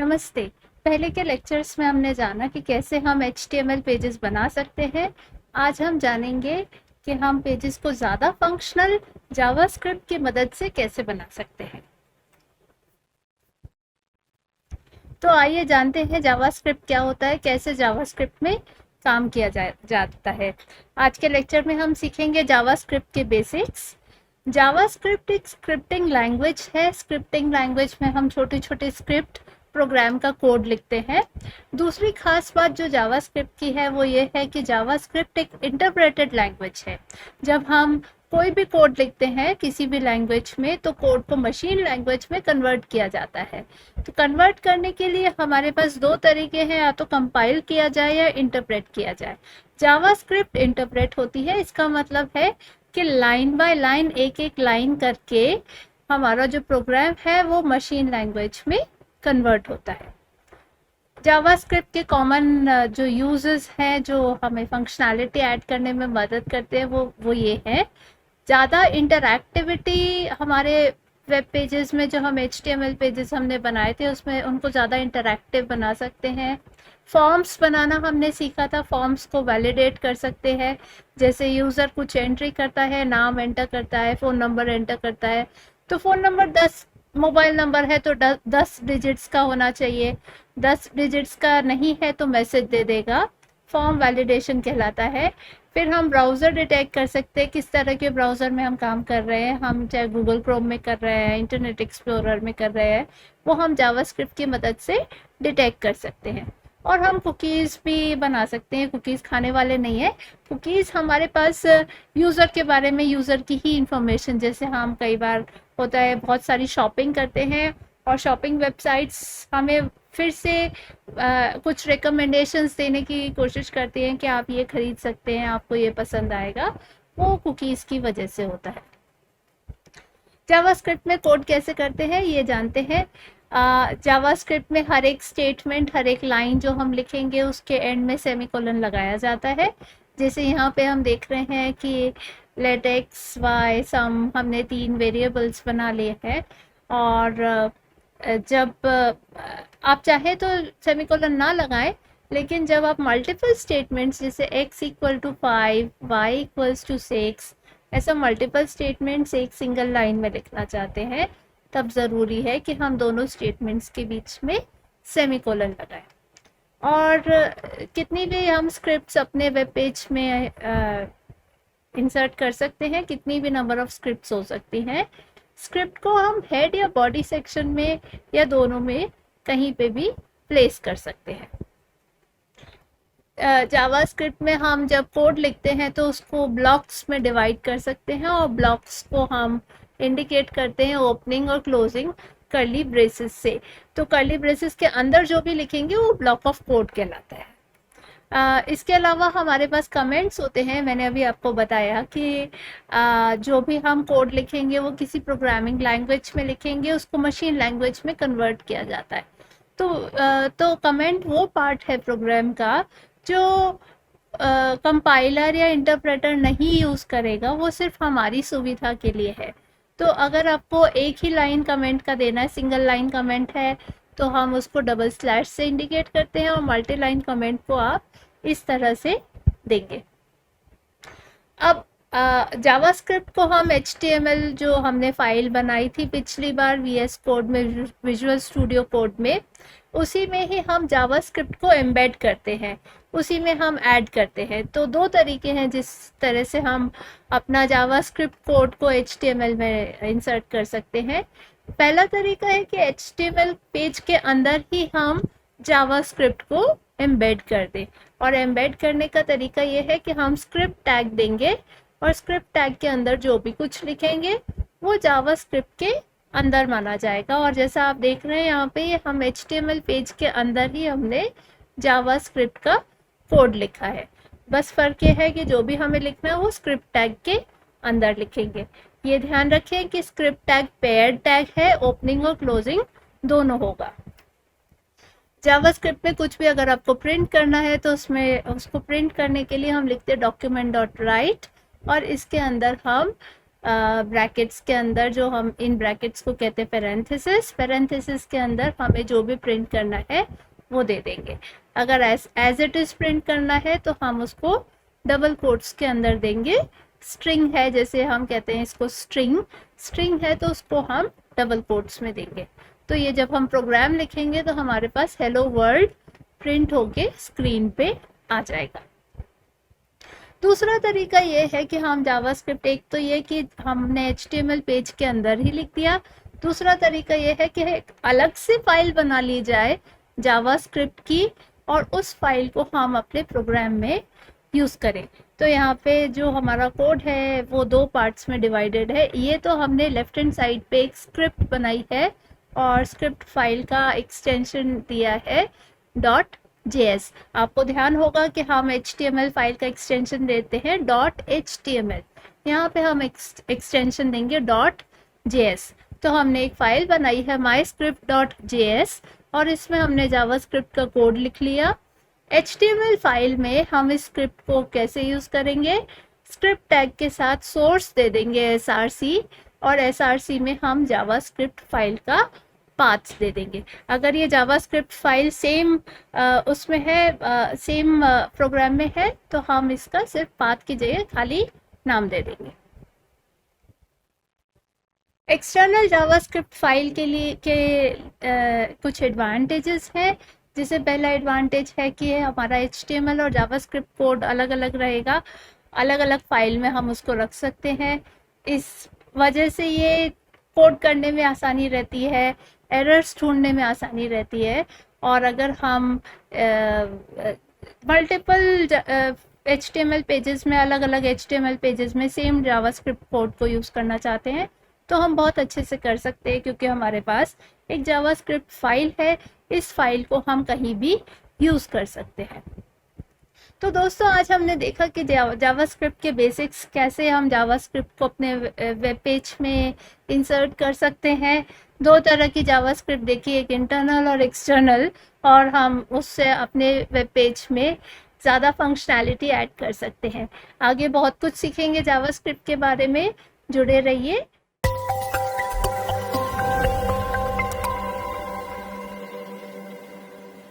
नमस्ते। पहले के लेक्चर्स में हमने जाना कि कैसे हम HTML पेजेस बना सकते हैं। आज हम जानेंगे कि हम पेजेस को ज़्यादा फंक्शनल जावास्क्रिप्ट की मदद से कैसे बना सकते हैं। तो आइए जानते हैं जावास्क्रिप्ट क्या होता है, कैसे जावास्क्रिप्ट में काम किया जाता है। आज के लेक्चर में हम सीखेंगे जावास्क्रिप्ट के बेसिक्स। जावास्क्रिप्ट एक स्क्रिप्टिंग लैंग्वेज है। स्क्रिप्टिंग लैंग्वेज में हम छोटे छोटे स्क्रिप्ट प्रोग्राम का कोड लिखते हैं। दूसरी खास बात जो जावास्क्रिप्ट की है वो ये है कि जावास्क्रिप्ट एक इंटरप्रेटेड लैंग्वेज है। जब हम कोई भी कोड लिखते हैं किसी भी लैंग्वेज में तो कोड को मशीन लैंग्वेज में कन्वर्ट किया जाता है। तो कन्वर्ट करने के लिए हमारे पास दो तरीके हैं, या तो कंपाइल किया जाए या इंटरप्रेट किया जाए। जावास्क्रिप्ट इंटरप्रेट होती है, इसका मतलब है कि लाइन बाय लाइन एक एक लाइन करके हमारा जो प्रोग्राम है वो मशीन लैंग्वेज में कन्वर्ट होता है। जावास्क्रिप्ट के कॉमन जो यूजेस हैं जो हमें फंक्शनैलिटी ऐड करने में मदद करते हैं वो ये है। ज़्यादा इंटरैक्टिविटी हमारे वेब पेजेस में, जो हम HTML पेजेस हमने बनाए थे उसमें उनको ज़्यादा इंटरैक्टिव बना सकते हैं। फॉर्म्स बनाना हमने सीखा था, फॉर्म्स को वैलिडेट कर सकते हैं। जैसे यूज़र कुछ एंट्री करता है, नाम एंटर करता है, फ़ोन नंबर एंटर करता है, तो फ़ोन नंबर 10 मोबाइल नंबर है तो 10 डिजिट्स का होना चाहिए। 10 डिजिट्स का नहीं है तो मैसेज दे देगा। फॉर्म वैलिडेशन कहलाता है। फिर हम ब्राउज़र डिटेक्ट कर सकते हैं किस तरह के ब्राउज़र में हम काम कर रहे हैं। हम चाहे गूगल क्रोम में कर रहे हैं, इंटरनेट एक्सप्लोरर में कर रहे हैं, वो हम जावास्क्रिप्ट की मदद से डिटेक्ट कर सकते हैं। और हम कुकीज़ भी बना सकते हैं। कुकीज़ खाने वाले नहीं है। कुकीज़ हमारे पास यूज़र के बारे में, यूज़र की ही इंफॉर्मेशन, जैसे हम कई बार होता है बहुत सारी शॉपिंग करते हैं और शॉपिंग वेबसाइट्स हमें फिर से कुछ रिकमेंडेशंस देने की कोशिश करती हैं कि आप ये खरीद सकते हैं, आपको ये पसंद आएगा। वो कुकीज़ की वजह से होता है। जावास्क्रिप्ट में कोड कैसे करते हैं ये जानते हैं। जावास्क्रिप्ट में हर एक स्टेटमेंट, हर एक लाइन जो हम लिखेंगे उसके एंड में सेमीकोलन लगाया जाता है। जैसे यहाँ पे हम देख रहे हैं कि लेट एक्स वाई सम, हमने 3 वेरिएबल्स बना लिए हैं। और जब आप चाहे तो सेमीकोलन ना लगाएं, लेकिन जब आप मल्टीपल स्टेटमेंट्स जैसे x equal to 5, y equals to 6, ऐसा मल्टीपल स्टेटमेंट्स एक सिंगल लाइन में लिखना चाहते हैं, तब ज़रूरी है कि हम दोनों स्टेटमेंट्स के बीच में सेमीकोलन लगाएं। और कितनी भी हम स्क्रिप्ट्स अपने वेब पेज में इंसर्ट कर सकते हैं, कितनी भी नंबर ऑफ स्क्रिप्ट्स हो सकती हैं। स्क्रिप्ट को हम हेड या बॉडी सेक्शन में या दोनों में कहीं पे भी प्लेस कर सकते हैं। जावास्क्रिप्ट में हम जब कोड लिखते हैं तो उसको ब्लॉक्स में डिवाइड कर सकते हैं, और ब्लॉक्स को हम इंडिकेट करते हैं ओपनिंग और क्लोजिंग कर्ली ब्रेसेस से। तो कर्ली ब्रेसेस के अंदर जो भी लिखेंगे वो ब्लॉक ऑफ कोड कहलाता है। इसके अलावा हमारे पास कमेंट्स होते हैं। मैंने अभी आपको बताया कि जो भी हम कोड लिखेंगे वो किसी प्रोग्रामिंग लैंग्वेज में लिखेंगे, उसको मशीन लैंग्वेज में कन्वर्ट किया जाता है। तो कमेंट वो पार्ट है प्रोग्राम का जो कंपाइलर या इंटरप्रेटर नहीं यूज़ करेगा, वो सिर्फ हमारी सुविधा के लिए है। तो अगर आपको एक ही लाइन कमेंट का देना है, सिंगल लाइन कमेंट है, तो हम उसको डबल स्लैश से इंडिकेट करते हैं, और मल्टी लाइन कमेंट को आप इस तरह से देंगे। अब जावास्क्रिप्ट को हम HTML जो हमने फाइल बनाई थी पिछली बार VS कोड में, विजुअल स्टूडियो कोड में, उसी में ही हम जावास्क्रिप्ट को एम्बेड करते हैं, उसी में हम ऐड करते हैं। तो दो तरीके हैं जिस तरह से हम अपना जावास्क्रिप्ट कोड को HTML में इंसर्ट कर सकते हैं। पहला तरीका है कि HTML पेज के अंदर ही हम जावास्क्रिप्ट को एम्बेड कर दें। और एम्बेड करने का तरीका ये है कि हम स्क्रिप्ट टैग देंगे, और स्क्रिप्ट टैग के अंदर जो भी कुछ लिखेंगे वो जावास्क्रिप्ट के अंदर माना जाएगा। और जैसा आप देख रहे हैं यहाँ पे, ये हम HTML पेज के अंदर ही हमने जावास्क्रिप्ट का कोड लिखा है। बस फर्क ये है कि जो भी हमें लिखना है वो स्क्रिप्ट टैग के अंदर लिखेंगे। ये ध्यान रखें कि स्क्रिप्ट टैग पेयर्ड टैग है, ओपनिंग और क्लोजिंग दोनों होगा। जावास्क्रिप्ट में कुछ भी अगर आपको प्रिंट करना है तो उसमें उसको प्रिंट करने के लिए हम लिखते हैं document.write, और इसके अंदर हम ब्रैकेट्स के अंदर, जो हम इन ब्रैकेट्स को कहते हैं पैरेंथेसिस, पैरेंथेसिस के अंदर हमें जो भी प्रिंट करना है वो दे देंगे। अगर एज इट इज प्रिंट करना है तो हम उसको डबल कोट्स के अंदर देंगे। स्ट्रिंग है, जैसे हम कहते हैं इसको स्ट्रिंग, स्ट्रिंग है तो उसको हम डबल कोट्स में देंगे। तो ये जब हम प्रोग्राम लिखेंगे तो हमारे पास हेलो वर्ल्ड प्रिंट होके स्क्रीन पे आ जाएगा। दूसरा तरीका ये है कि हम जावास्क्रिप्ट, एक तो ये कि हमने HTML पेज के अंदर ही लिख दिया, दूसरा तरीका ये है कि एक अलग से फाइल बना ली जाए जावास्क्रिप्ट की और उस फाइल को हम अपने प्रोग्राम में यूज़ करें। तो यहाँ पे जो हमारा कोड है वो 2 पार्ट्स में डिवाइडेड है। ये तो हमने लेफ्ट हैंड साइड पे एक स्क्रिप्ट बनाई है और स्क्रिप्ट फाइल का एक्सटेंशन दिया है .js। आपको ध्यान होगा कि हम HTML फाइल का एक्सटेंशन देते हैं .html, यहाँ पे हम एक्सटेंशन देंगे .js। तो हमने एक फाइल बनाई है myscript.js और इसमें हमने जावास्क्रिप्ट का कोड लिख लिया। HTML फाइल में हम इस स्क्रिप्ट को कैसे यूज़ करेंगे, स्क्रिप्ट टैग के साथ सोर्स दे देंगे src और src में हम जावास्क्रिप्ट फाइल का पाथ्स दे देंगे। अगर ये जावास्क्रिप्ट फाइल सेम उसमें है, सेम प्रोग्राम में है, तो हम इसका सिर्फ पाथ की जगह खाली नाम दे देंगे। एक्सटर्नल जावास्क्रिप्ट फाइल के लिए कुछ एडवांटेजेस हैं। जैसे पहला एडवांटेज है कि हमारा HTML और जावास्क्रिप्ट कोड अलग अलग रहेगा, अलग अलग फाइल में हम उसको रख सकते हैं। इस वजह से ये कोड करने में आसानी रहती है, एरर्स ढूंढने में आसानी रहती है। और अगर हम मल्टीपल HTML पेजेस में, अलग अलग HTML पेजेस में सेम जावास्क्रिप्ट कोड को यूज़ करना चाहते हैं तो हम बहुत अच्छे से कर सकते हैं, क्योंकि हमारे पास एक जावास्क्रिप्ट फाइल है। इस फाइल को हम कहीं भी यूज़ कर सकते हैं। तो दोस्तों, आज हमने देखा कि जावास्क्रिप्ट के बेसिक्स, कैसे हम जावास्क्रिप्ट को अपने वेब पेज में इंसर्ट कर सकते हैं। 2 तरह की जावास्क्रिप्ट देखी, एक इंटरनल और एक्सटर्नल, और हम उससे अपने वेब पेज में ज़्यादा फंक्शनैलिटी ऐड कर सकते हैं। आगे बहुत कुछ सीखेंगे जावास्क्रिप्ट के बारे में, जुड़े रहिए।